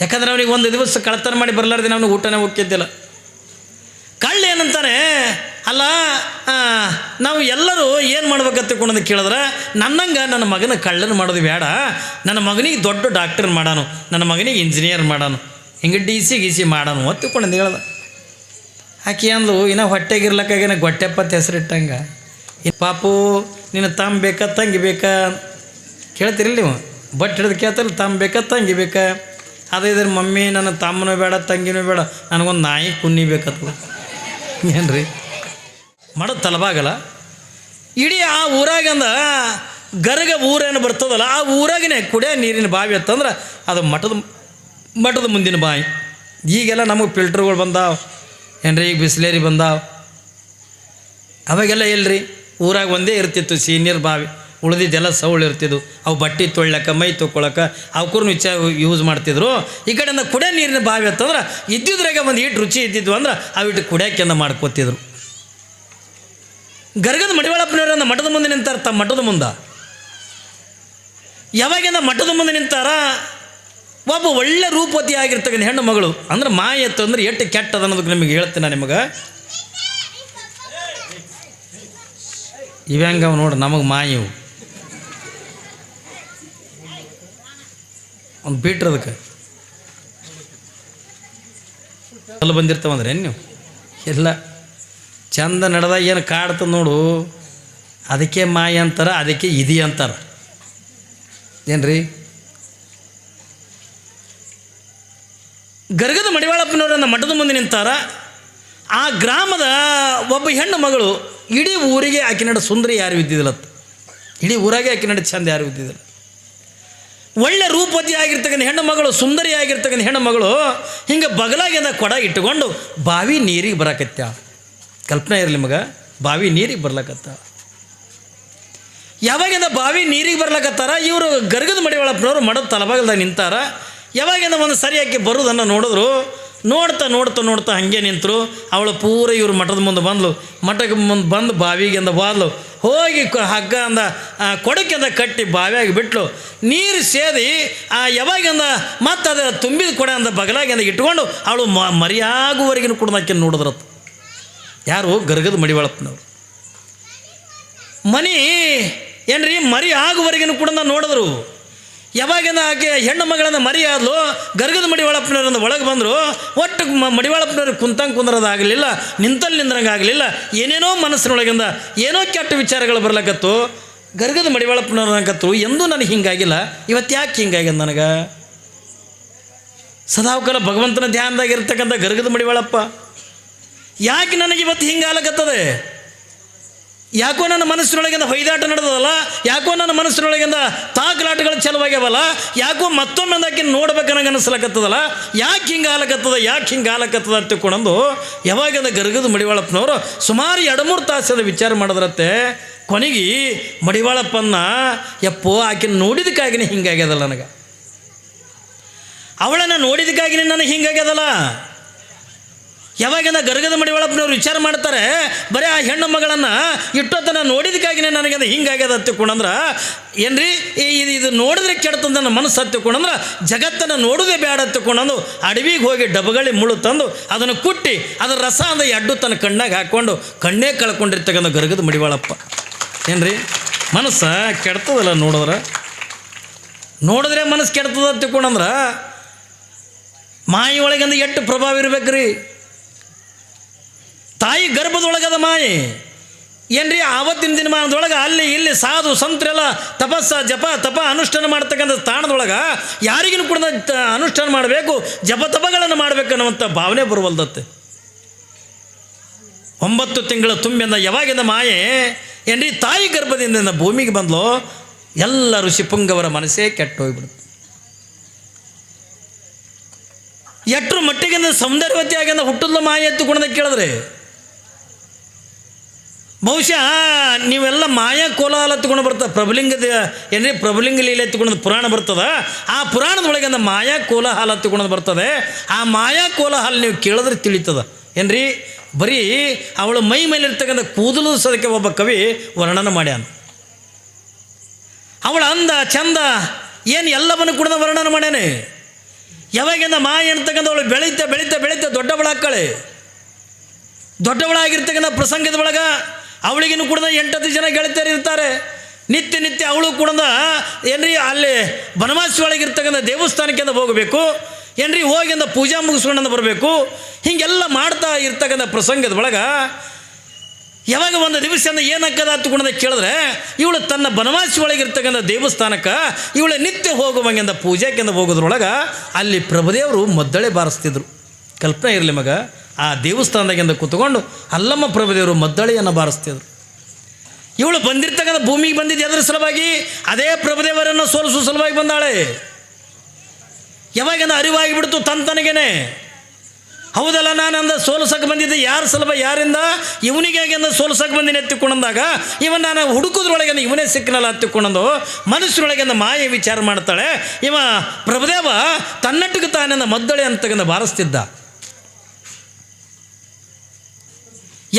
ಯಾಕಂದ್ರೆ ಅವನಿಗೆ ಒಂದು ದಿವಸ ಕಳ್ತನ ಮಾಡಿ ಬರಲಾರ್ದೆ ಅವನಿಗೆ ಊಟನೇ ಹೋಗ್ತಿದ್ದಿಲ್ಲ. ಕಳ್ಳ ಏನಂತಾನೆ, ಅಲ್ಲ ನಾವು ಎಲ್ಲರೂ ಏನು ಮಾಡ್ಬೇಕಂತ ತಿಳ್ಕೊಂಡಂತ ಕೇಳಿದ್ರೆ, ನನ್ನಂಗೆ ನನ್ನ ಮಗನ ಕಳ್ಳನ ಮಾಡೋದು ಬೇಡ, ನನ್ನ ಮಗನಿಗೆ ದೊಡ್ಡ ಡಾಕ್ಟರ್ ಮಾಡಾನು, ನನ್ನ ಮಗನಿಗೆ ಇಂಜಿನಿಯರ್ ಮಾಡಾನು, ಹಿಂಗೆ ಡಿ ಸಿ ಮಾಡಾನು ಅಂತ ತಿಳ್ಕೊಂಡಂದು ಹೇಳ್ದ. ಆಕೆ ಅಂದ್ಲು, ಇನ್ನು ಹೊಟ್ಟೆಗಿರ್ಲಕ್ಕಾಗೇನ ಗೊಟ್ಟೆಪ್ಪತ್ತು ಹೆಸರಿಟ್ಟಂಗೆ, ಪಾಪು ನಿನ್ನ ತಮ್ಮ ಬೇಕಾ ತಂಗಿ ಬೇಕಾ ಕೇಳ್ತಿರಲಿ ನೀವು, ಬಟ್ ಹಿಡಿದು ಕೇಳ್ತಾರಲ್ಲ, ತಮ್ಮ ಬೇಕಾ ತಂಗಿ ಬೇಕಾ, ಅದೇ ಇದ್ರ ಮಮ್ಮಿ ನನ್ನ ತಮ್ಮನೂ ಬೇಡ ತಂಗಿನೂ ಬೇಡ, ನನಗೊಂದು ನಾಯಿ ಕುನ್ನಿ ಬೇಕತ್ತದ. ಏನು ರೀ ಮಾಡೋದು ತಲಬಾಗಲ್ಲ. ಇಡೀ ಆ ಊರಾಗಂದ ಗರಗ ಊರೇನು ಬರ್ತದಲ್ಲ, ಆ ಊರಾಗೇ ಕುಡಿಯೋ ನೀರಿನ ಬಾವಿ ಅಂತಂದ್ರೆ ಅದು ಮಠದ ಮುಂದಿನ ಬಾವಿ. ಈಗೆಲ್ಲ ನಮಗೆ ಫಿಲ್ಟ್ರ್ಗಳು ಬಂದಾವ ಏನ್ರಿ, ಈಗ ಬಿಸ್ಲೇರಿ ಬಂದಾವ. ಅವಾಗೆಲ್ಲ ಎಲ್ರಿ ಊರಾಗ ಒಂದೇ ಇರ್ತಿತ್ತು ಸೀನಿಯರ್ ಬಾವಿ, ಉಳಿದಿದ್ದೆಲ್ಲ ಸೌಳು ಇರ್ತಿದ್ವು. ಅವು ಬಟ್ಟೆ ತೊಳ್ಯಕ್ಕೆ ಮೈ ತೊಗೊಳಕ್ಕೆ ಅವಕ್ಕೂ ಯೂಸ್ ಮಾಡ್ತಿದ್ರು. ಈ ಕಡೆಯಿಂದ ಕುಡಿಯೋ ನೀರಿನ ಬಾವಿ ಅಂತಂದ್ರೆ ಇದ್ದಿದ್ರಾಗ ಒಂದು ಇಟ್ಟು ರುಚಿ ಇದ್ದಿದ್ವು ಅಂದ್ರೆ ಅವಿಟ್ಟು ಕುಡಿಯೋಕೆಂದ ಮಾಡ್ಕೋತಿದ್ರು. ಗರ್ಗದ ಮಡಿವಾಳಪ್ಪನವ್ರನ್ನ ಮಠದ ಮುಂದೆ ನಿಂತಾರ. ತಮ್ಮ ಮಠದ ಮುಂದೆ ಯಾವಾಗಿಂದ ಮಠದ ಮುಂದೆ ನಿಂತಾರ, ಒಬ್ಬ ಒಳ್ಳೆ ರೂಪವತಿ ಆಗಿರ್ತಕ್ಕಂಥ ಹೆಣ್ಣು ಮಗಳು ಅಂದ್ರೆ ಮಾಯ ಎತ್ತು ಅಂದ್ರೆ ಎಷ್ಟು ಕೆಟ್ಟದ ಅನ್ನೋದಕ್ಕೆ ನಿಮಗೆ ಹೇಳ್ತೀನಿ ನಾನು. ನಿಮಗೆ ಇವ್ಯಾಂಗ ಅವು ನೋಡಿ, ನಮಗೆ ಮಾಯವು ಒಂದು ಬೀಟ್ರ್ ಅದಕ್ಕೆ ಅಲ್ಲಿ ಬಂದಿರ್ತಾವಂದ್ರೆ ನೀವು ಎಲ್ಲ ಚಂದ ನಡೆದಾಗ ಏನು ಕಾಡ್ತದೆ ನೋಡು, ಅದಕ್ಕೆ ಮಾಯ ಅಂತಾರ, ಅದಕ್ಕೆ ಇದಿ ಅಂತಾರೆ. ಏನು ರೀ, ಗರ್ಗದ ಮಡಿವಾಳಪ್ಪನವರನ್ನ ಮಠದ ಮುಂದೆ ನಿಂತಾರ. ಆ ಗ್ರಾಮದ ಒಬ್ಬ ಹೆಣ್ಣು ಮಗಳು ಇಡೀ ಊರಿಗೆ ಆಕೆ ನಡೆ ಸುಂದರಿ ಯಾರು ಇದ್ದಿದ್ದಿಲ್ಲ, ಇಡೀ ಊರಾಗೆ ಆಕೆ ನಡೆ ಚಂದ ಯಾರು ಇದ್ದಿದ್ದಿಲ್ಲ. ಒಳ್ಳೆ ರೂಪವತಿ ಆಗಿರ್ತಕ್ಕಂಥ ಹೆಣ್ಣು ಮಗಳು, ಸುಂದರಿ ಆಗಿರ್ತಕ್ಕಂಥ ಹೆಣ್ಣು ಮಗಳು ಹಿಂಗೆ ಬಗಲಾಗಿಂದ ಕೊಡ ಇಟ್ಟುಕೊಂಡು ಬಾವಿ ನೀರಿಗೆ ಬರಕತ್ತ. ಕಲ್ಪನೆ ಇರಲಿ ಮಗ, ಬಾವಿ ನೀರಿಗೆ ಬರ್ಲಕತ್ತ. ಯಾವಾಗಿಂದ ಬಾವಿ ನೀರಿಗೆ ಬರ್ಲಕತ್ತಾರ, ಇವರು ಗರ್ಗದ ಮಡಿವಾಳಪ್ಪನವರು ಮಠದ ತಲಬಾಗಲ್ದಾಗ ನಿಂತಾರ. ಯಾವಾಗಿಂದ ಒಂದು ಸರಿಯಾಗಿ ಬರೋದನ್ನು ನೋಡಿದ್ರು. ನೋಡ್ತಾ ಹಾಗೆ ನಿಂತರು. ಅವಳು ಪೂರ ಇವರು ಮಠದ ಮುಂದೆ ಬಂದ್ಲು. ಮಠಕ್ಕೆ ಮುಂದೆ ಬಂದು ಬಾವಿಗೆಂದ ಬಾದ್ಲು. ಹೋಗಿ ಹಗ್ಗ ಅಂದ ಕೊಡಕ್ಕೆಂದ ಕಟ್ಟಿ ಬಾವಿಯಾಗಿ ಬಿಟ್ಲು. ನೀರು ಸೇದಿ ಯಾವಾಗಿಂದ ಮತ್ತು ಅದು ತುಂಬಿದ ಕೊಡ ಅಂದ ಬಗಲಾಗಿಂದ ಇಟ್ಕೊಂಡು ಅವಳು ಮರಿಯಾಗುವವರೆಗಿನ ಕುಡ್ದಾಕೆ ನೋಡಿದ್ರತ್ತು. ಯಾರು? ಗರ್ಗದ ಮಡಿವಾಳಪ್ಪನವ್ರು. ಮನಿ ಏನ್ರಿ ಮರಿ ಆಗುವವರೆಗಿನ ಕೂಡ ನೋಡಿದ್ರು. ಯಾವಾಗಿಂದ ಆಕೆ ಹೆಣ್ಣು ಮಗಳನ್ನ ಮರಿ ಆದ್ಲು, ಗರ್ಗದ ಮಡಿವಾಳಪ್ಪನವ್ರಿಂದ ಒಳಗೆ ಬಂದರು. ಒಟ್ಟು ಮಡಿವಾಳಪ್ಪನವ್ರಿಗೆ ಕುಂದ್ರೋದಾಗಲಿಲ್ಲ, ನಿಂತಂಗೆ ಆಗಲಿಲ್ಲ. ಏನೇನೋ ಮನಸ್ಸಿನೊಳಗಿಂದ ಏನೋ ಕೆಟ್ಟ ವಿಚಾರಗಳು ಬರ್ಲಕತ್ತು. ಗರ್ಗದ ಮಡಿವಾಳಪ್ಪನವ್ರನ್ನಕತ್ತು, ಎಂದೂ ನನಗೆ ಹಿಂಗಾಗಿಲ್ಲ, ಇವತ್ತು ಯಾಕೆ ಹಿಂಗಾಗ್ಯದ ನನಗೆ? ಸದಾವಕಾಲ ಭಗವಂತನ ಧ್ಯಾನದಾಗಿರ್ತಕ್ಕಂಥ ಗರ್ಗದ ಮಡಿವಾಳಪ್ಪ ಯಾಕೆ ನನಗೆ ಇವತ್ತು ಹಿಂಗಾಲಕತ್ತದೆ? ಯಾಕೋ ನನ್ನ ಮನಸ್ಸಿನೊಳಗಿಂದ ಹೊಯ್ದಾಟ ನಡೆದದಲ್ಲ, ಯಾಕೋ ನನ್ನ ಮನಸ್ಸಿನೊಳಗಿಂದ ತಾಕಲಾಟಗಳು ಚಲುವಾಗ್ಯಾವಲ್ಲ, ಯಾಕೋ ಮತ್ತೊಮ್ಮೆ ಆಕೆ ನೋಡ್ಬೇಕನ್ನಂಗೆ ಅನಿಸ್ಲಕತ್ತದಲ್ಲ, ಯಾಕೆ ಹಿಂಗೆ ಆಲಕತ್ತದ ಅಂತ ತಿಳ್ಕೊಂಡು ಯಾವಾಗಿಂದ ಗರ್ಗದ ಮಡಿವಾಳಪ್ಪನವರು ಸುಮಾರು 2-3 ತಾಸದ ವಿಚಾರ ಮಾಡಿದ್ರತ್ತೆ. ಕೊನೆಗೆ ಮಡಿವಾಳಪ್ಪನ್ನ ಯಪ್ಪೋ ಆಕೆ ನೋಡಿದಕ್ಕಾಗಿನೇ ಹಿಂಗಾಗ್ಯದಲ್ಲ, ನನಗೆ ಅವಳನ್ನು ನೋಡಿದಕ್ಕಾಗಿನೇ ನನಗೆ ಹಿಂಗಾಗ್ಯದಲ್ಲ. ಯಾವಾಗಿಂದ ಗರ್ಗದ ಮಡಿವಾಳಪ್ಪನವ್ರು ವಿಚಾರ ಮಾಡ್ತಾರೆ, ಬರೀ ಆ ಹೆಣ್ಣು ಮಗಳನ್ನು ಇಟ್ಟೊತ್ತನ ನೋಡಿದಕ್ಕಾಗಿನೇ ನನಗೆ ಹಿಂಗಾಗ್ಯದ ಹತ್ತಿಕೊಂಡಂದ್ರೆ ಏನ್ರಿ, ಇದು ನೋಡಿದ್ರೆ ಕೆಡ್ತಂದು ನನ್ನ ಮನಸ್ಸು ಹತ್ತಿಕೊಂಡಂದ್ರೆ ಜಗತ್ತನ್ನು ನೋಡೋದೇ ಬೇಡ ಹತ್ತಿಕೊಂಡಂದು ಅಡವಿಗೆ ಹೋಗಿ ಡಬ್ಬಗಳಿ ಮುಳ್ಳು ತಂದು ಅದನ್ನು ಕುಟ್ಟಿ ಅದರ ರಸ ಅಂದ ಎಡ್ಡು ತನ್ನ ಕಣ್ಣಾಗ ಹಾಕ್ಕೊಂಡು ಕಣ್ಣೇ ಕಳ್ಕೊಂಡಿರ್ತಕ್ಕಂಥ ಗರ್ಗದ ಮಡಿವಾಳಪ್ಪ. ಏನ್ರಿ ಮನಸ್ಸು ಕೆಡ್ತದಲ್ಲ, ನೋಡಿದ್ರೆ ಮನಸ್ಸು ಕೆಡ್ತದ ಹತ್ತಿಕೊಂಡಂದ್ರೆ ಮಾಯಿ ಒಳಗಿಂದ ಎಷ್ಟು ಪ್ರಭಾವ ಇರ್ಬೇಕ್ರಿ. ತಾಯಿ ಗರ್ಭದೊಳಗದ ಮಾಯಿ ಏನ್ರಿ, ಆವತ್ತಿನ ದಿನಮಾನದೊಳಗೆ ಅಲ್ಲಿ ಇಲ್ಲಿ ಸಾಧು ಸಂತರೆಲ್ಲ ಜಪ ಅನುಷ್ಠಾನ ಮಾಡ್ತಕ್ಕಂಥ ಸ್ಥಾನದೊಳಗೆ ಯಾರಿಗೂ ಕೂಡ ಅನುಷ್ಠಾನ ಮಾಡಬೇಕು, ಜಪತಪಗಳನ್ನು ಮಾಡಬೇಕು ಅನ್ನುವಂಥ ಭಾವನೆ ಬರುವಲ್ದತ್ತೆ. 9 ತಿಂಗಳ ತುಂಬಿಂದ ಯಾವಾಗಿಂದ ಮಾಯೆ ಏನ್ರಿ ತಾಯಿ ಗರ್ಭದಿಂದ ಭೂಮಿಗೆ ಬಂದ್ಲು, ಎಲ್ಲ ಋಷಿಪುಂಗವರ ಮನಸ್ಸೇ ಕೆಟ್ಟು ಹೋಗ್ಬಿಡುತ್ತೆ. ಎಟ್ಟರು ಮಟ್ಟಿಗಿಂದ ಸೌಂದರ್ಯವತಿ ಆಗಿಂದ ಹುಟ್ಟದ್ಲು ಮಾಯೆ ಎತ್ತುಕೊಂಡ ಕೇಳಿದ್ರೆ ಬಹುಶಃ ನೀವೆಲ್ಲ ಮಾಯಾ ಕೋಲಾಹಲ ಎತ್ಕೊಂಡು ಬರ್ತದೆ. ಪ್ರಭುಲಿಂಗದ ಏನ್ರಿ ಪ್ರಭುಲಿಂಗ ಲೀಲೆ ಎತ್ಕೊಂಡು ಪುರಾಣ ಬರ್ತದೆ. ಆ ಪುರಾಣದೊಳಗಿಂದ ಮಾಯಾ ಕೋಲಾಹಲ ಎತ್ಕೊಂಡು ಬರ್ತದೆ. ಆ ಮಾಯಾ ಕೋಲಾಹಲ ನೀವು ಕೇಳಿದ್ರೆ ತಿಳಿತದ ಏನ್ರಿ. ಬರೀ ಅವಳ ಮೈ ಮೇಲಿರ್ತಕ್ಕಂಥ ಕೂದಲು ಸದಕ್ಕೆ ಒಬ್ಬ ಕವಿ ವರ್ಣನ ಮಾಡ್ಯಾನ. ಅವಳ ಅಂದ ಚಂದ ಏನು ಎಲ್ಲವನ್ನು ಕೂಡ ವರ್ಣನ ಮಾಡ್ಯಾನೆ. ಯಾವಾಗಿಂದ ಮಾಯಿ ಅಂತಕ್ಕಂಥವಳು ಬೆಳೀತಾ ಬೆಳೀತಾ ಬೆಳೀತಾ ದೊಡ್ಡವಳಾಕ್ಕಳೆ. ದೊಡ್ಡವಳಾಗಿರ್ತಕ್ಕಂಥ ಪ್ರಸಂಗದ ಒಳಗೆ ಅವಳಿಗಿನ್ನೂ ಕೂಡ 8-10 ಜನ ಗೆಳತಿಯರು ಇರ್ತಾರೆ. ನಿತ್ಯ ನಿತ್ಯ ಅವಳು ಕೂಡ ಏನ್ರಿ ಅಲ್ಲಿ ಬನವಾಸಿ ಒಳಗಿರ್ತಕ್ಕಂಥ ದೇವಸ್ಥಾನಕ್ಕೆ ಹೋಗಬೇಕು, ಏನ್ರಿ ಹೋಗಿಂದ ಪೂಜಾ ಮುಗಿಸ್ಕೊಂಡು ಬರಬೇಕು. ಹೀಗೆಲ್ಲ ಮಾಡ್ತಾ ಇರ್ತಕ್ಕಂಥ ಪ್ರಸಂಗದ ಒಳಗೆ ಯಾವಾಗ ಒಂದು ದಿವಸ ಏನಕ್ಕದ ಹತ್ತುಕೊಂಡ ಕೇಳಿದ್ರೆ ಇವಳು ತನ್ನ ಬನವಾಸಿ ಒಳಗಿರ್ತಕ್ಕಂಥ ದೇವಸ್ಥಾನಕ್ಕೆ ಇವಳು ನಿತ್ಯ ಹೋಗುವಂಗಿಂದ ಪೂಜೆಕ್ಕಿಂದ ಹೋಗೋದ್ರೊಳಗೆ ಅಲ್ಲಿ ಪ್ರಭುದೇವರು ಮದ್ದಳೆ ಬಾರಿಸ್ತಿದ್ರು. ಕಲ್ಪನೆ ಇರಲಿ ಮಗ, ಆ ದೇವಸ್ಥಾನದಾಗಿಂದ ಕೂತ್ಕೊಂಡು ಅಲ್ಲಮ್ಮ ಪ್ರಭುದೇವರು ಮದ್ದಳೆಯನ್ನು ಬಾರಿಸ್ತಿದ್ರು. ಇವಳು ಬಂದಿರ್ತಕ್ಕಂಥ ಭೂಮಿಗೆ ಬಂದಿದ್ದು ಅದರ ಸಲುವಾಗಿ ಅದೇ ಪ್ರಭುದೇವರನ್ನು ಸೋಲಿಸುವ ಸಲುವಾಗಿ ಬಂದಾಳೆ. ಯಾವಾಗಿಂದ ಅರಿವಾಗಿಬಿಡ್ತು ತನಗೇನೆ, ಹೌದಲ್ಲ ನಾನು ಅಂದ ಸೋಲ್ಸಕ್ಕೆ ಬಂದಿದ್ದೆ ಯಾರ ಸಲುವಾಗಿ, ಯಾರಿಂದ ಇವನಿಗೆ ಅಂದ ಸೋಲ್ಸಕ್ಕೆ ಬಂದಿನಿ ಎತ್ತಿಕೊಂಡಂದಾಗ ಇವನ್ ನಾನು ಹುಡುಕೋದ್ರೊಳಗೆ ಇವನೇ ಸಿಕ್ಕನಲ್ಲ ಹತ್ತಿಕೊಂಡಂದು ಮನುಷ್ಯರೊಳಗಿಂದ ಮಾಯೆ ವಿಚಾರ ಮಾಡ್ತಾಳೆ. ಇವ ಪ್ರಭುದೇವ ತನ್ನಟ್ಟಿಗೆ ತಾನಿಂದ ಮದ್ದಳೆ ಅಂತಕ್ಕಂಥ ಬಾರಿಸ್ತಿದ್ದ.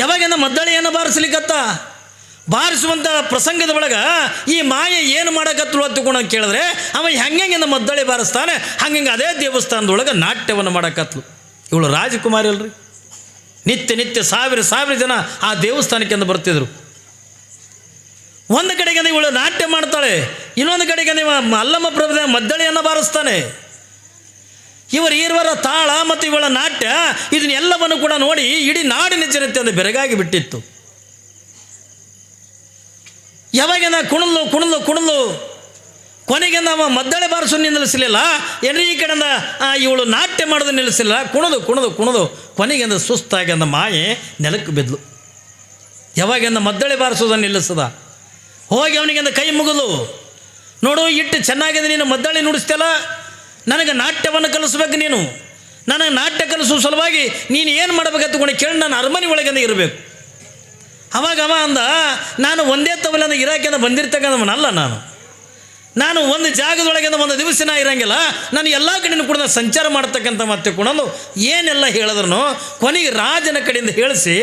ಯಾವಾಗಿಂದ ಮದ್ದಳೆಯನ್ನು ಬಾರಿಸ್ಲಿಕ್ಕತ್ತ ಬಾರಿಸುವಂಥ ಪ್ರಸಂಗದ ಒಳಗೆ ಈ ಮಾಯೆ ಏನು ಮಾಡೋಕತ್ತಳು ಹತ್ತುಕೊಂಡು ಕೇಳಿದ್ರೆ ಅವ ಹೆಂಗೆಂಗಿಂದ ಮದ್ದಳೆ ಬಾರಿಸ್ತಾನೆ ಹಂಗೆ ಅದೇ ದೇವಸ್ಥಾನದೊಳಗೆ ನಾಟ್ಯವನ್ನು ಮಾಡೋಕತ್ಲು. ಇವಳು ರಾಜಕುಮಾರಿ ಅಲ್ರಿ. ನಿತ್ಯ ನಿತ್ಯ ಸಾವಿರ ಜನ ಆ ದೇವಸ್ಥಾನಕ್ಕೆ ಬರ್ತಿದ್ರು. ಒಂದು ಕಡೆಗೆ ಇವಳು ನಾಟ್ಯ ಮಾಡ್ತಾಳೆ, ಇನ್ನೊಂದು ಕಡೆಗೆ ಅಲ್ಲಮ್ಮ ಪ್ರಭುದೇವ ಮದ್ದಳೆಯನ್ನು ಬಾರಿಸ್ತಾನೆ. ಇವರ ತಾಳ ಮತ್ತು ಇವಳ ನಾಟ್ಯ ಇದನ್ನೆಲ್ಲವನ್ನು ಕೂಡ ನೋಡಿ ಇಡೀ ನಾಡಿನ ಜನತೆ ಒಂದು ಬೆರಗಾಗಿ ಬಿಟ್ಟಿತ್ತು. ಯಾವಾಗ ಕುಣಿದು ಕೊನೆಗೆ ನಾವು ಮದ್ದಳೆ ಬಾರಿಸೋ ನಿಲ್ಲಿಸಲಿಲ್ಲ, ಏನ್ರಿ ಈ ಕಡೆಯಿಂದ ಇವಳು ನಾಟ್ಯ ಮಾಡೋದು ನಿಲ್ಲಿಸಲಿಲ್ಲ. ಕುಣಿದು ಕೊನೆಗೆ ಸುಸ್ತಾಗಿ ಅಂದ ಮಾಯೆ ನೆಲಕ್ಕೆ ಬಿದ್ಲು. ಯಾವಾಗ ಮದ್ದಳೆ ಬಾರಿಸೋದನ್ನು ನಿಲ್ಲಿಸದ ಹೋಗಿ ಅವನಿಗೆ ಕೈ ಮುಗಿದು, ನೋಡು ಇಟ್ಟು ಚೆನ್ನಾಗಿದೆ, ನೀನು ಮದ್ದಳೆ ನುಡಿಸ್ತಲ್ಲ, ನನಗೆ ನಾಟ್ಯವನ್ನು ಕಲಿಸ್ಬೇಕು, ನೀನು ನನಗೆ ನಾಟ್ಯ ಕಲಿಸುವ ಸಲುವಾಗಿ ನೀನು ಏನು ಮಾಡಬೇಕಂತಕೊಂಡು ಕೇಳಿ ನಾನು ಅರಮನೆ ಒಳಗೆ ಇರಬೇಕು. ಅವಾಗ ಅವ ಅಂದ, ನಾನು ಒಂದೇ ತವಲಿಂದ ಇರಾಕಿಂದ ಬಂದಿರ್ತಕ್ಕಂಥವನಲ್ಲ, ನಾನು ಒಂದು ಜಾಗದೊಳಗಿಂದ ಒಂದು ದಿವಸ ಇರಂಗಿಲ್ಲ, ನಾನು ಎಲ್ಲ ಕಡೆಯೂ ಕೂಡ ಸಂಚಾರ ಮಾಡ್ತಕ್ಕಂಥ ಮತ್ತೆ ಕೊಡೋದು ಏನೆಲ್ಲ ಹೇಳಿದ್ರು ಕೊನೆಗೆ ರಾಜನ ಕಡೆಯಿಂದ ಹೇಳಿಸಿ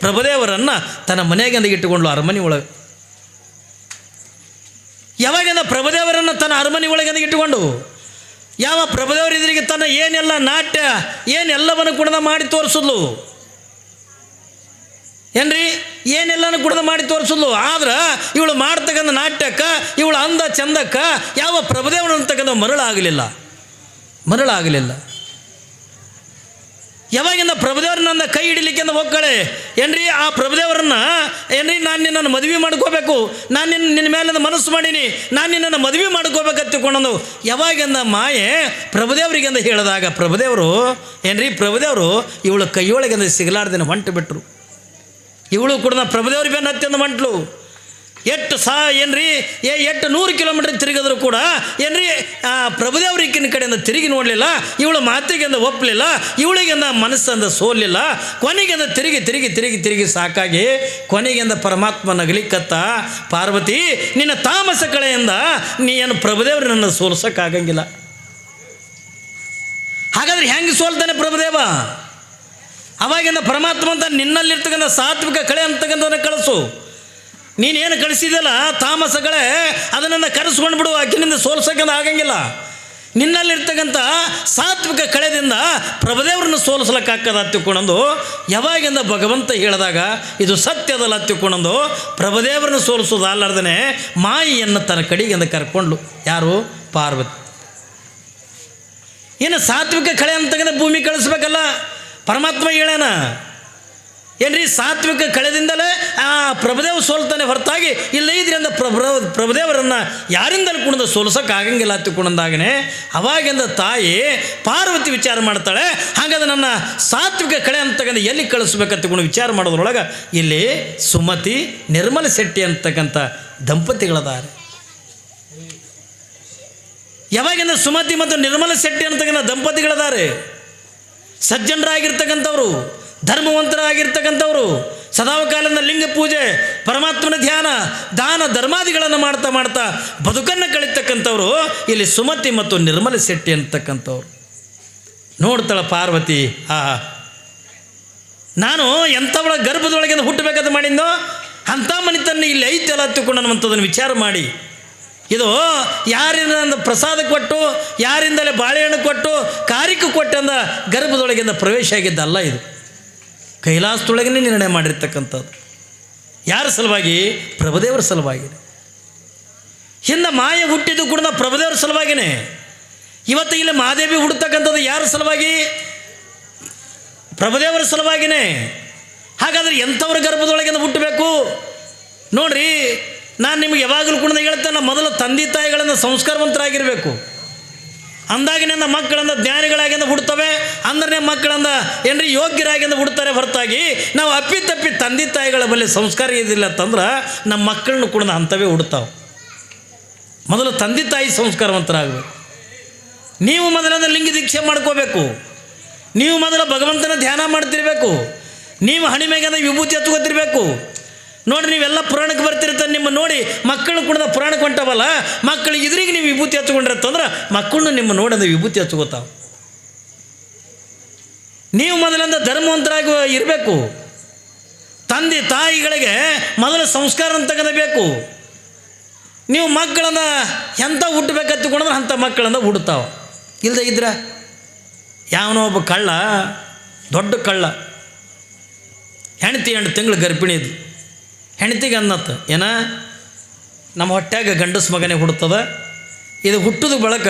ಪ್ರಭುದೇವರನ್ನು ತನ್ನ ಮನೆಯಾಗಿಂದ ಇಟ್ಟುಕೊಂಡು ಅರಮನೆ ಒಳಗೆ. ಯಾವಾಗಿಂದ ಪ್ರಭುದೇವರನ್ನು ತನ್ನ ಅರಮನೆ ಒಳಗಿಂದ ಇಟ್ಟುಕೊಂಡು ಯಾವ ಪ್ರಭುದೇವರ ಎದುರಿಗೆ ತನ್ನ ಏನೆಲ್ಲ ನಾಟ್ಯ ಏನೆಲ್ಲವನ್ನು ಕೂಡ ಮಾಡಿ ತೋರಿಸಿದ್ಲು, ಏನ್ರಿ ಏನೆಲ್ಲನೂ ಕೂಡ ಮಾಡಿ ತೋರಿಸಿದ್ಲು. ಆದ್ರೆ ಇವಳು ಮಾಡ್ತಕ್ಕಂಥ ನಾಟ್ಯಕ್ಕೆ ಇವಳು ಅಂದ ಚಂದಕ್ಕೆ ಯಾವ ಪ್ರಭುದೇವನ ಅಂತಕ್ಕಂಥ ಮರಳಾಗಲಿಲ್ಲ. ಯಾವಾಗಿಂದ ಪ್ರಭುದೇವರನ್ನ ಕೈ ಹಿಡಿಲಿಕ್ಕೆ ಹೋಗ್ಕಳೆ, ಏನ್ರಿ ಆ ಪ್ರಭುದೇವರನ್ನ ಏನ್ರಿ ನಾನು ನಿನ್ನನ್ನು ಮದುವೆ ಮಾಡ್ಕೋಬೇಕು, ನಾನು ನಿನ್ನ ಮೇಲೆ ಮನಸ್ಸು ಮಾಡೀನಿ, ನಾನು ನಿನ್ನನ್ನು ಮದುವೆ ಮಾಡ್ಕೋಬೇಕಂತಕೊಂಡು ಯಾವಾಗಿಂದ ಮಾಯೆ ಪ್ರಭುದೇವರಿಗೆಂದ ಹೇಳಿದಾಗ ಪ್ರಭುದೇವರು ಇವಳು ಕೈಯೊಳಗಿಂದ ಸಿಗಲಾರ್ದೇನೆ ಹೊಂಟು ಬಿಟ್ಟರು. ಇವಳು ಕೂಡ ಪ್ರಭುದೇವ್ರಿಗೆ ಬೆನ್ನು ಹತ್ತಿ ಮಂಟ್ಲು. ಎಷ್ಟು 100 ಕಿಲೋಮೀಟರ್ ತಿರುಗಿದ್ರು ಕೂಡ ಏನ್ರಿ ಪ್ರಭುದೇವ್ರಿಗಿನ ಕಡೆಯಿಂದ ತಿರುಗಿ ನೋಡಲಿಲ್ಲ. ಇವಳು ಮಾತಿಗೆಂದ ಒಪ್ಪಲಿಲ್ಲ, ಇವಳಿಗೆಂದ ಮನಸ್ಸಂದ ಸೋಲಿಲ್ಲ. ಕೊನೆಗೆಂದ ತಿರುಗಿ ಸಾಕಾಗಿ ಕೊನೆಗೆಂದ ಪರಮಾತ್ಮ ನಗಲಿಕ್ಕತ್ತ, ಪಾರ್ವತಿ ನಿನ್ನ ತಾಮಸ ಕಳೆಯಿಂದ ನೀನು ಪ್ರಭುದೇವ್ರನ್ನ ಸೋಲ್ಸೋಕ್ಕಾಗಂಗಿಲ್ಲ. ಹಾಗಾದ್ರೆ ಹೆಂಗೆ ಸೋಲ್ತಾನೆ ಪ್ರಭುದೇವ? ಅವಾಗಿಂದ ಪರಮಾತ್ಮ ಅಂತ ನಿನ್ನಲ್ಲಿರ್ತಕ್ಕಂಥ ಸಾತ್ವಿಕ ಕಳೆ ಅಂತಕ್ಕಂಥದನ್ನು ಕಳಿಸು. ನೀನೇನು ಕಳಿಸಿದಲ್ಲ ತಾಮಸಗಳೇ ಅದನ್ನು ಕರೆಸ್ಕೊಂಡು ಬಿಡು, ಆಕಿನಿಂದ ಸೋಲ್ಸೋಕ್ಕಂತ ಆಗಂಗಿಲ್ಲ. ನಿನ್ನಲ್ಲಿರ್ತಕ್ಕಂಥ ಸಾತ್ವಿಕ ಕಳೆದಿಂದ ಪ್ರಭುದೇವರನ್ನು ಸೋಲಿಸ್ಲಿಕ್ಕಾಗ್ತದ ಹತ್ತಿಕೊಂಡಂದು ಯಾವಾಗಿಂದ ಭಗವಂತ ಹೇಳಿದಾಗ ಇದು ಸತ್ಯದಲ್ಲ ಹತ್ತಿಕೊಂಡಂದು ಪ್ರಭುದೇವರನ್ನು ಸೋಲಿಸೋದು ಅಲ್ಲಾರ್ದೇ ಮಾಯಿಯನ್ನು ತನ್ನ ಕಡೆಗಿಂದ ಕರ್ಕೊಂಡ್ಲು. ಯಾರು? ಪಾರ್ವತಿ. ಇನ್ನು ಸಾತ್ವಿಕ ಕಳೆ ಅಂತಕ್ಕಂಥ ಭೂಮಿ ಕಳಿಸ್ಬೇಕಲ್ಲ, ಪರಮಾತ್ಮ ಹೇಳೇನ ಏನ್ರಿ ಸಾತ್ವಿಕ ಕಳೆದಿಂದಲೇ ಆ ಪ್ರಭುದೇವ ಸೋಲ್ತಾನೆ ಹೊರತಾಗಿ ಇಲ್ಲ ಇದರಿಂದ ಪ್ರಭುದೇವರನ್ನು ಯಾರಿಂದಲೂ ಕೂಡ ಸೋಲ್ಸೋಕ್ಕಾಗಂಗಿಲ್ಲ ಹತ್ತಿಕೊಂಡಾಗನೇ ಅವಾಗಿಂದ ತಾಯಿ ಪಾರ್ವತಿ ವಿಚಾರ ಮಾಡ್ತಾಳೆ. ಹಾಗಾದ್ರೆ ನನ್ನ ಸಾತ್ವಿಕ ಕಳೆ ಅಂತಕ್ಕಂಥ ಎಲ್ಲಿ ಕಳಿಸ್ಬೇಕಂತಕೊಂಡು ವಿಚಾರ ಮಾಡೋದ್ರೊಳಗೆ ಇಲ್ಲಿ ಸುಮತಿ ನಿರ್ಮಲ ಶೆಟ್ಟಿ ಅಂತಕ್ಕಂಥ ದಂಪತಿಗಳದಾರೆ. ಯಾವಾಗಿಂದ ಸುಮತಿ ಮತ್ತು ನಿರ್ಮಲ ಶೆಟ್ಟಿ ಅಂತಕ್ಕಂಥ ದಂಪತಿಗಳದಾರೆ. ಸಜ್ಜನರಾಗಿರ್ತಕ್ಕಂಥವ್ರು, ಧರ್ಮವಂತರಾಗಿರ್ತಕ್ಕಂಥವ್ರು, ಸದಾಕಾಲದ ಲಿಂಗ ಪೂಜೆ, ಪರಮಾತ್ಮನ ಧ್ಯಾನ, ದಾನ ಧರ್ಮಾದಿಗಳನ್ನು ಮಾಡ್ತಾ ಬದುಕನ್ನು ಕಳೀತಕ್ಕಂಥವ್ರು ಇಲ್ಲಿ ಸುಮತಿ ಮತ್ತು ನಿರ್ಮಲ ಶೆಟ್ಟಿ ಅಂತಕ್ಕಂಥವ್ರು. ನೋಡ್ತಾಳೆ ಪಾರ್ವತಿ, ನಾನು ಎಂಥವಳ ಗರ್ಭದೊಳಗಿಂದ ಹುಟ್ಟಬೇಕಂತ ಮಾಡಿದ್ದೋ ಅಂಥ ಮನಿತನ್ನು ಇಲ್ಲಿ ಐತೆಲ್ಲ ಹತ್ತಿಕೊಂಡು ಅನ್ನುವಂಥದ್ದನ್ನು ವಿಚಾರ ಮಾಡಿ ಇದು ಯಾರಿಂದ ಪ್ರಸಾದ ಕೊಟ್ಟು, ಯಾರಿಂದಲೇ ಬಾಳೆಹಣ್ಣು ಕೊಟ್ಟು, ಕಾರಿಕೆ ಕೊಟ್ಟಂದ ಗರ್ಭದೊಳಗಿಂದ ಪ್ರವೇಶ ಆಗಿದ್ದಲ್ಲ. ಇದು ಕೈಲಾಸದೊಳಗೇ ನಿರ್ಣಯ ಮಾಡಿರ್ತಕ್ಕಂಥದ್ದು. ಯಾರ ಸಲುವಾಗಿ? ಪ್ರಭುದೇವರ ಸಲುವಾಗಿ. ಹಿಂದೆ ಮಾಯ ಹುಟ್ಟಿದ್ದು ಕೂಡ ಪ್ರಭುದೇವರ ಸಲುವಾಗಿನೇ. ಇವತ್ತು ಇಲ್ಲಿ ಮಹಾದೇವಿ ಹುಡ್ತಕ್ಕಂಥದ್ದು ಯಾರ ಸಲುವಾಗಿ? ಪ್ರಭುದೇವರ ಸಲುವಾಗಿನೇ. ಹಾಗಾದರೆ ಎಂಥವ್ರ ಗರ್ಭದೊಳಗಿಂದ ಹುಟ್ಟಬೇಕು ನೋಡ್ರಿ. ನಾನು ನಿಮಗೆ ಯಾವಾಗಲೂ ಕೂಡ ಹೇಳ್ತೇನೆ, ಮೊದಲು ತಂದೆ ತಾಯಿಗಳನ್ನು ಸಂಸ್ಕಾರವಂತರಾಗಿರಬೇಕು. ಅಂದಾಗಿನಿಂದ ಮಕ್ಕಳಂದ ಜ್ಞಾನಿಗಳಾಗಿಂದ ಹುಡ್ತವೆ, ಅಂದ್ರೆ ಮಕ್ಕಳಂದ ಏನ್ರಿ ಯೋಗ್ಯರಾಗಿಂದ ಹುಡ್ತಾರೆ ಹೊರತಾಗಿ ನಾವು ಅಪ್ಪಿತಪ್ಪಿ ತಂದೆ ತಾಯಿಗಳ ಬಳಿ ಸಂಸ್ಕಾರ ಇದಿಲ್ಲ ಅಂತಂದ್ರೆ ನಮ್ಮ ಮಕ್ಕಳನ್ನು ಕೂಡ ಅಂಥವೇ ಹುಡ್ತಾವೆ. ಮೊದಲು ತಂದೆ ತಾಯಿ ಸಂಸ್ಕಾರವಂತರಾಗಬೇಕು. ನೀವು ಮೊದಲಂದ ಲಿಂಗ ದೀಕ್ಷೆ ಮಾಡ್ಕೋಬೇಕು. ನೀವು ಮೊದಲು ಭಗವಂತನ ಧ್ಯಾನ ಮಾಡ್ತಿರ್ಬೇಕು. ನೀವು ಹಣಿಮೆಗಂದ ವಿಭೂತಿ ಹಚ್ಕೋತಿರ್ಬೇಕು. ನೋಡಿ, ನೀವೆಲ್ಲ ಪುರಾಣಕ್ಕೆ ಬರ್ತಿರ್ತಾರೆ, ನಿಮ್ಮ ನೋಡಿ ಮಕ್ಕಳು ಕೂಡ ಪುರಾಣಕ್ಕೆ ಹೊಂಟವಲ್ಲ, ಮಕ್ಕಳು ಇದ್ರಿಗೆ ನೀವು ವಿಭೂತಿ ಹಚ್ಕೊಂಡಿರತ್ತಂದ್ರೆ ಮಕ್ಕಳನ್ನು ನಿಮ್ಮ ನೋಡಿ ಅಂದ್ರೆ ವಿಭೂತಿ ಹಚ್ಕೋತಾವೆ. ನೀವು ಮೊದಲಿಂದ ಧರ್ಮವಂತರಾಗಿ ಇರಬೇಕು. ತಂದೆ ತಾಯಿಗಳಿಗೆ ಮೊದಲು ಸಂಸ್ಕಾರ ಅಂತ ತೆಗೆದಬೇಕು. ನೀವು ಮಕ್ಕಳನ್ನ ಎಂಥ ಹುಟ್ಟಬೇಕಂತಕೊಂಡ್ರೆ ಅಂಥ ಮಕ್ಕಳನ್ನ ಹುಡ್ತಾವೆ. ಇಲ್ಲದೆ ಇದ್ರೆ ಯಾವನೋ ಒಬ್ಬ ಕಳ್ಳ, ದೊಡ್ಡ ಕಳ್ಳ, ಹೆಂಡತಿ 8 ತಿಂಗಳು ಗರ್ಭಿಣಿ ಇದ್ದು, ಹೆಂಡತಿಗೆ ಅನ್ನತ್ತ, ಏನ ನಮ್ಮ ಹೊಟ್ಯಾಗ ಗಂಡಸ ಮಗನೇ ಹುಡ್ತದ, ಇದು ಹುಟ್ಟೋದು ಬಳಕ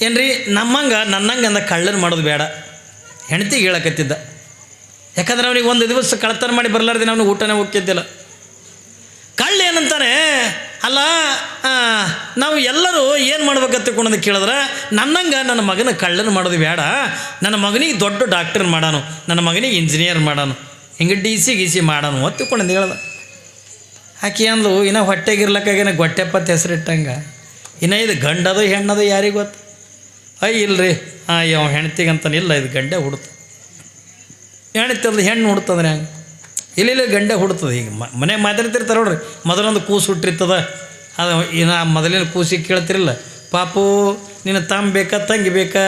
ಏನ್ರಿ ನನ್ನಂಗೆ ಅಂದ ಕಳ್ಳನ ಮಾಡೋದು ಬೇಡ. ಹೆಂಡತಿಗೆ ಹೇಳಕತ್ತಿದ್ದ. ಯಾಕಂದ್ರೆ ಅವನಿಗೆ ಒಂದು ದಿವಸ ಕಳ್ತನ ಮಾಡಿ ಬರಲಾರ್ದೆ ಅವನಿಗೆ ಊಟನೇ ಹೋಗ್ತಿದ್ದಿಲ್ಲ. ಕಳ್ಳ ಏನಂತಾನೆ, ಅಲ್ಲ ನಾವು ಎಲ್ಲರೂ ಏನು ಮಾಡ್ಬೇಕಂತ ಕೇಳಿದ್ರೆ ನನ್ನಂಗೆ ನನ್ನ ಮಗನ ಕಳ್ಳನ ಮಾಡೋದು ಬೇಡ, ನನ್ನ ಮಗನಿಗೆ ದೊಡ್ಡ ಡಾಕ್ಟರ್ ಮಾಡಾನು, ನನ್ನ ಮಗನಿಗೆ ಇಂಜಿನಿಯರ್ ಮಾಡಾನು, ಹಿಂಗೆ DC ಗೀಸಿ ಮಾಡಾನು ಒತ್ತಿಕೊಂಡು ಹೇಳ್ದ. ಆಕೆ ಅಂದ್ಲು, ಇನ್ನು ಹೊಟ್ಟೆಗಿರ್ಲಕ್ಕಾಗೇನ ಗೊಟ್ಟೆಪ್ಪತ್ತು ಹೆಸರಿಟ್ಟಂಗೆ, ಇನ್ನು ಇದು ಗಂಡದು ಹೆಣ್ಣದು ಯಾರಿಗೆ ಗೊತ್ತು? ಇಲ್ಲರಿ ಅಯ್ಯೋ ಹೆಣ್ತಿಗಂತಾನೆ, ಇಲ್ಲ ಇದು ಗಂಡೆ ಹುಡ್ತು. ಹೆಣ್ತದ ಹೆಣ್ಣು ಹುಡ್ತಂದ್ರೆ ಹಂಗೆ ಇಲ್ಲ ಗಂಡೆ ಹುಡ್ತದೆ. ಈಗ ಮನೆ ಮಾತಾಡ್ತಿರ್ತಾರೆ ನೋಡ್ರಿ, ಮೊದಲೊಂದು ಕೂಸು ಹುಟ್ಟಿರ್ತದ, ಅದು ಇನ್ನು ಮೊದಲಿನ ಕೂಸಿಗೆ ಕೇಳ್ತಿರಲ್ಲ, ಪಾಪು ನೀನು ತಮ್ಮ ಬೇಕಾ ತಂಗಿ ಬೇಕಾ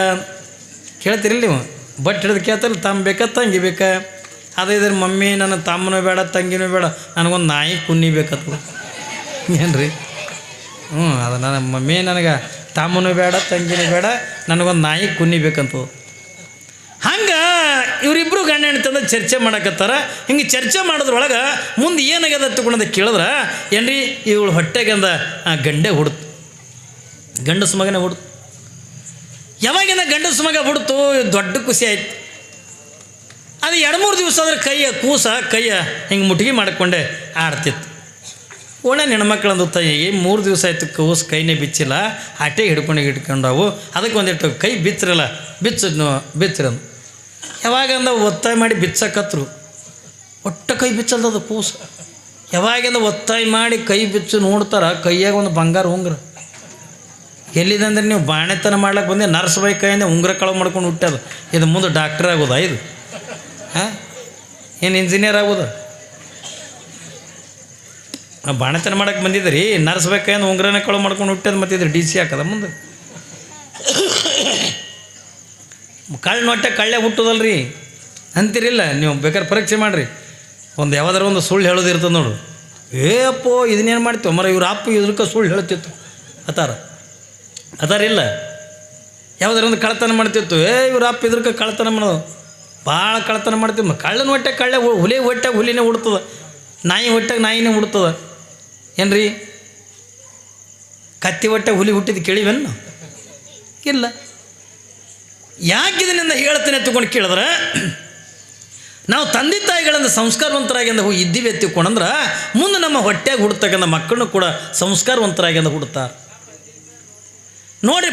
ಕೇಳ್ತಿರಲ್ಲ ನೀವು, ಬಟ್ ಹಿಡಿದು ಕೇಳ್ತಾರಲ್ಲ, ತಮ್ಮ ಬೇಕಾ ತಂಗಿ ಬೇಕಾ? ಅದೇ ಇದ್ರೆ ಮಮ್ಮಿ ನನ್ನ ತಮ್ಮನೂ ಬೇಡ ತಂಗಿನೂ ಬೇಡ, ನನಗೊಂದು ನಾಯಿ ಕುನ್ನಿ ಬೇಕತ್ತು. ಏನು ರೀ? ಅದು ನನ್ನ ಮಮ್ಮಿ ನನಗೆ ತಮ್ಮನೂ ಬೇಡ ತಂಗಿನೂ ಬೇಡ, ನನಗೊಂದು ನಾಯಿ ಕುನ್ನಿ ಬೇಕಂತ. ಹಂಗೆ ಇವರಿಬ್ಬರು ಗಂಡ ಹೆಣ್ತಂದು ಚರ್ಚೆ ಮಾಡಕತ್ತಾರ. ಹಿಂಗೆ ಚರ್ಚೆ ಮಾಡೋದ್ರೊಳಗೆ ಮುಂದೆ ಏನಾಗ್ಯದ ತಗೊಂಡು ಕೇಳಿದ್ರೆ ಏನ್ರಿ ಇವಳು ಹೊಟ್ಟೆಗೆ ಅಂದ ಗಂಡೆ ಹುಡ್ತು, ಗಂಡಸು ಮಗನೇ ಹುಡ್ತು. ಯಾವಾಗಿಂದ ಗಂಡಸು ಮಗ ಹುಡ್ತು ದೊಡ್ಡ ಖುಷಿ ಆಯ್ತು. ಅದು 2-3 ದಿವಸ ಅಂದ್ರೆ ಕೈಯ ಹಿಂಗೆ ಮುಟ್ಟಿಗೆ ಮಾಡಿಕೊಂಡೆ ಆಡ್ತಿತ್ತು. ಒಳ್ಳೆ ಹೆಣ್ಮಕ್ಳಂದು ತಾಯಿಗೆ 3 ದಿವಸ ಆಯಿತು ಕೂಸು ಕೈನೇ ಬಿಚ್ಚಿಲ್ಲ, ಆಟೆ ಹಿಡ್ಕೊಂಡವು. ಅದಕ್ಕೆ ಒಂದಿಟ್ಟು ಕೈ ಬಿಚ್ಚರಲ್ಲ, ಬಿಚ್ಚರಂದು ಯಾವಾಗಂದ ಒತ್ತಾಯ ಮಾಡಿ ಬಿಚ್ಚಕತ್ರು, ಒಟ್ಟ ಕೈ ಬಿಚ್ಚಲ್ದದು ಕೂಸು. ಯಾವಾಗಿಂದ ಒತ್ತಾಯ ಮಾಡಿ ಕೈ ಬಿಚ್ಚು ನೋಡ್ತಾರ, ಕೈಯಾಗ ಒಂದು ಬಂಗಾರ ಉಂಗ್ರ. ಎಲ್ಲಿದಂದ್ರೆ ನೀವು ಬಾಣೆತನ ಮಾಡ್ಲಿಕ್ಕೆ ಬಂದೆ, ನರ್ಸ್ ಬೈ ಕೈಯಿಂದ ಉಂಗ್ರ ಕಳವು ಮಾಡ್ಕೊಂಡು ಹುಟ್ಟ್ಯದ. ಇದು ಮುಂದೆ ಡಾಕ್ಟರ್ ಆಗೋದಾ? ಇದು ಏನು ಇಂಜಿನಿಯರ್ ಆಗೋದು? ಬಾಣೆತನ ಮಾಡಕ್ಕೆ ಬಂದಿದ್ರಿ, ನರ್ಸ್ ಬೈ ಕೈಯಿಂದ ಉಂಗ್ರನ ಕಳವು ಮಾಡ್ಕೊಂಡು ಹುಟ್ಟ್ಯದ. ಮತ್ತು ಇದು DC ಹಾಕದ ಮುಂದೆ. ಕಳ್ಳ ಹೊಟ್ಟೆ ಕಳ್ಳೆ ಹುಟ್ಟೋದಲ್ರಿ ಅಂತೀರಿಲ್ಲ ನೀವು. ಬೇಕಾದ್ರೆ ಪರೀಕ್ಷೆ ಮಾಡಿರಿ, ಒಂದು ಯಾವುದಾರು ಒಂದು ಸುಳ್ಳು ಹೇಳೋದು ಇರ್ತದೆ ನೋಡು. ಅಪ್ಪೋ ಇದನ್ನೇನು ಮಾಡ್ತೀವಿ ಮರ, ಇವ್ರ ಅಪ್ಪ ಇದ್ರಕ್ಕೆ ಸುಳ್ಳು ಹೇಳ್ತಿತ್ತು ಅದಾರಿಲ್ಲ. ಯಾವುದಾರು ಒಂದು ಕಳ್ತನ ಮಾಡ್ತಿತ್ತು, ಇವ್ರ ಅಪ್ಪ ಇದ್ರಕ್ಕೆ ಕಳ್ತನ ಮಾಡೋದು, ಭಾಳ ಕಳ್ತನ ಮಾಡ್ತೀವಿ. ಕಳ್ಳನ ಹೊಟ್ಟೆ ಹುಲಿ ಹೊಟ್ಟೆಗೆ ಹುಲಿನೇ ಹುಡ್ತದ, ನಾಯಿ ಹೊಟ್ಟೆಗೆ ನಾಯಿನೇ ಹುಡ್ತದ. ಏನು ರೀ, ಕತ್ತಿ ಹೊಟ್ಟೆ ಹುಲಿ ಹುಟ್ಟಿದ್ದು ಕೇಳಿವೇನು? ಇಲ್ಲ. ಯಾಕೆ ಇದನ್ನಿಂದ ಹೇಳ್ತೇನೆ ಎತ್ತುಕೊಂಡು ಕೇಳಿದ್ರೆ, ನಾವು ತಂದೆ ತಾಯಿಗಳಿಂದ ಸಂಸ್ಕಾರವಂತರಾಗಿಂದ ಇದ್ದೀವಿ ಎತ್ತಿಕೊಂಡ್ರೆ ಮುಂದೆ ನಮ್ಮ ಹೊಟ್ಟೆಗೆ ಹುಡ್ತಕ್ಕಂಥ ಮಕ್ಕಳನ್ನು ಕೂಡ ಸಂಸ್ಕಾರವಂತರಾಗಿಂದ ಹುಡ್ತಾರೆ ನೋಡಿ.